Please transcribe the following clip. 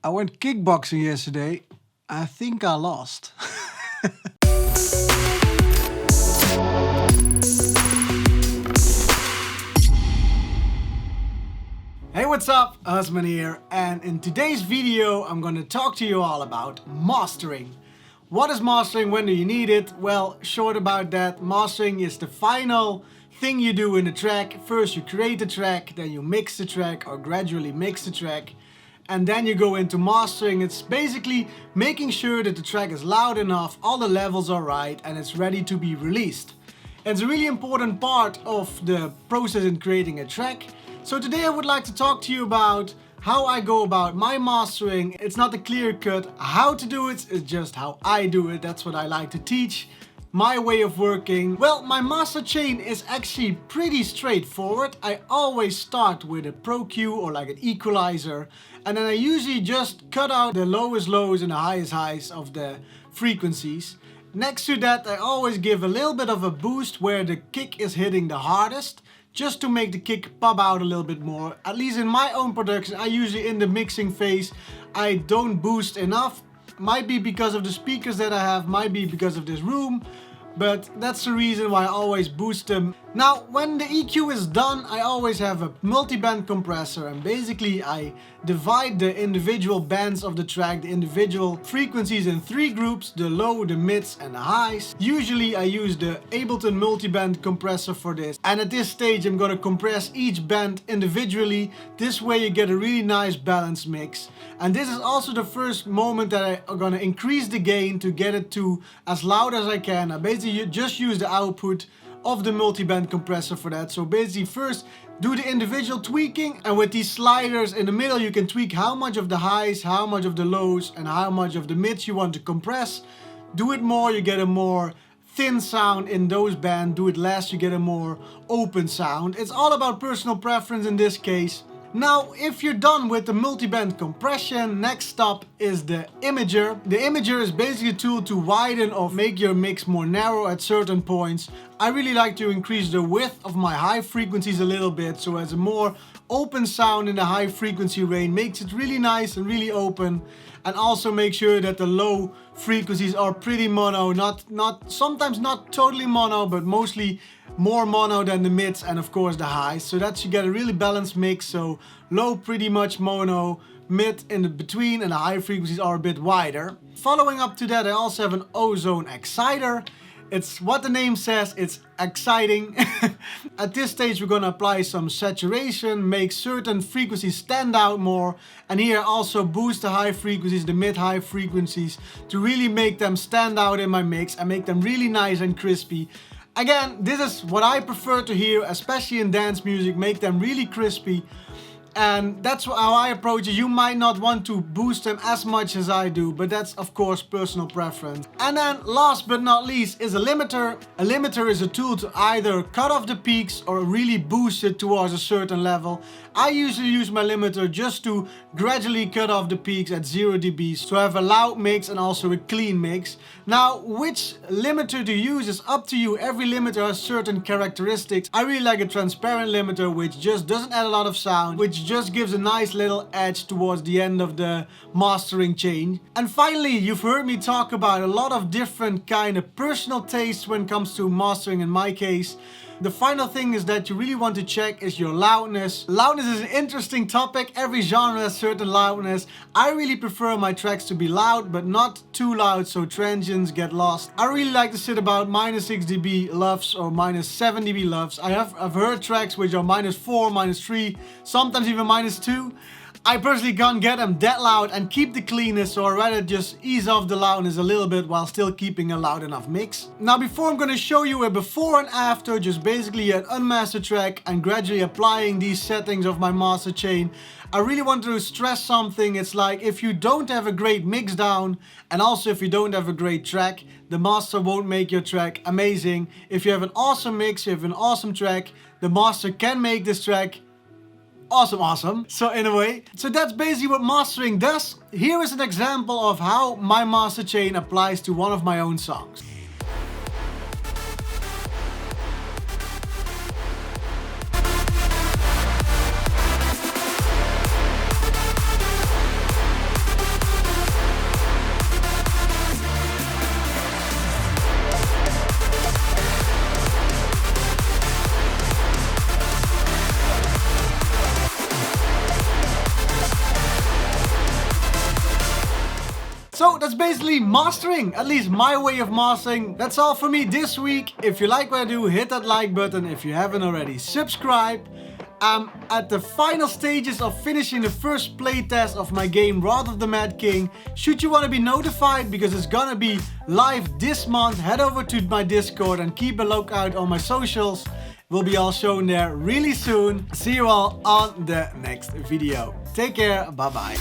I went kickboxing yesterday. I think I lost. Hey, what's up? Husband here, and in today's video I'm gonna talk to you all about mastering. What is mastering? When do you need it? Well, short about that, mastering is the final thing you do in a track. First you create the track, then you mix the track or gradually mix the track, and then you go into mastering. It's basically making sure that the track is loud enough, all the levels are right, and it's ready to be released. It's a really important part of the process in creating a track. So today I would like to talk to you about how I go about my mastering. It's not a clear cut how to do it, it's just how I do it. That's what I like to teach. My way of working. Well, my master chain is actually pretty straightforward. I always start with a Pro Q or like an equalizer, and then I usually just cut out the lowest lows and the highest highs of the frequencies. Next to that, I always give a little bit of a boost where the kick is hitting the hardest, just to make the kick pop out a little bit more. At least in my own production, I usually in the mixing phase, I don't boost enough. Might be because of the speakers that I have, might be because of this room, but that's the reason why I always boost them. Now, when the EQ is done, I always have a multi-band compressor, and basically I divide the individual bands of the track, the individual frequencies in three groups: the low, the mids and the highs. Usually I use the Ableton multi-band compressor for this, and at this stage I'm gonna compress each band individually. This way you get a really nice balanced mix. And this is also the first moment that I'm gonna increase the gain to get it to as loud as I can. I basically just use the output of the multi-band compressor for that. So basically first do the individual tweaking, and with these sliders in the middle you can tweak how much of the highs, how much of the lows and how much of the mids you want to compress. Do it more, you get a more thin sound in those bands. Do it less, you get a more open sound. It's all about personal preference in this case. Now, if you're done with the multi-band compression, next stop is the imager. The imager is basically a tool to widen or make your mix more narrow at certain points. I really like to increase the width of my high frequencies a little bit, so as a more open sound in the high frequency range makes it really nice and really open, and also make sure that the low frequencies are pretty mono, sometimes not totally mono, but mostly more mono than the mids and of course the highs, so that you get a really balanced mix. So low pretty much mono, mid in the between, and the high frequencies are a bit wider. Following up to that, I also have an ozone exciter. It's what the name says, it's exciting. At this stage we're gonna apply some saturation, make certain frequencies stand out more, and here also boost the high frequencies, the mid-high frequencies, to really make them stand out in my mix and make them really nice and crispy. Again, this is what I prefer to hear, especially in dance music, make them really crispy. And that's how I approach it. You might not want to boost them as much as I do, but that's of course personal preference. And then last but not least is a limiter. A limiter is a tool to either cut off the peaks or really boost it towards a certain level. I usually use my limiter just to gradually cut off the peaks at 0 dB, so I have a loud mix and also a clean mix. Now, which limiter to use is up to you. Every limiter has certain characteristics. I really like a transparent limiter which just doesn't add a lot of sound, which just gives a nice little edge towards the end of the mastering chain. And finally, you've heard me talk about a lot of different kind of personal tastes when it comes to mastering in my case. The final thing is that you really want to check is your loudness. Loudness is an interesting topic. Every genre has certain loudness. I really prefer my tracks to be loud, but not too loud so transients get lost. I really like to sit about -6 dB LUFS or -7 dB LUFS. I've heard tracks which are -4, -3, sometimes even -2. I personally can't get them that loud and keep the cleanness, so I'd rather just ease off the loudness a little bit while still keeping a loud enough mix. Now, before I'm gonna show you a before and after, just basically an unmastered track and gradually applying these settings of my master chain, I really want to stress something. It's like, if you don't have a great mix down, and also if you don't have a great track, the master won't make your track amazing. If you have an awesome mix, you have an awesome track, the master can make this track awesome. So anyway, so that's basically what mastering does. Here is an example of how my master chain applies to one of my own songs. So that's basically mastering, at least my way of mastering. That's all for me this week. If you like what I do, hit that like button. If you haven't already, subscribe. I'm at the final stages of finishing the first playtest of my game Wrath of the Mad King. Should you want to be notified, because it's gonna be live this month, head over to my Discord and keep a lookout on my socials. Will be all shown there really soon. See you all on the next video. Take care, bye bye.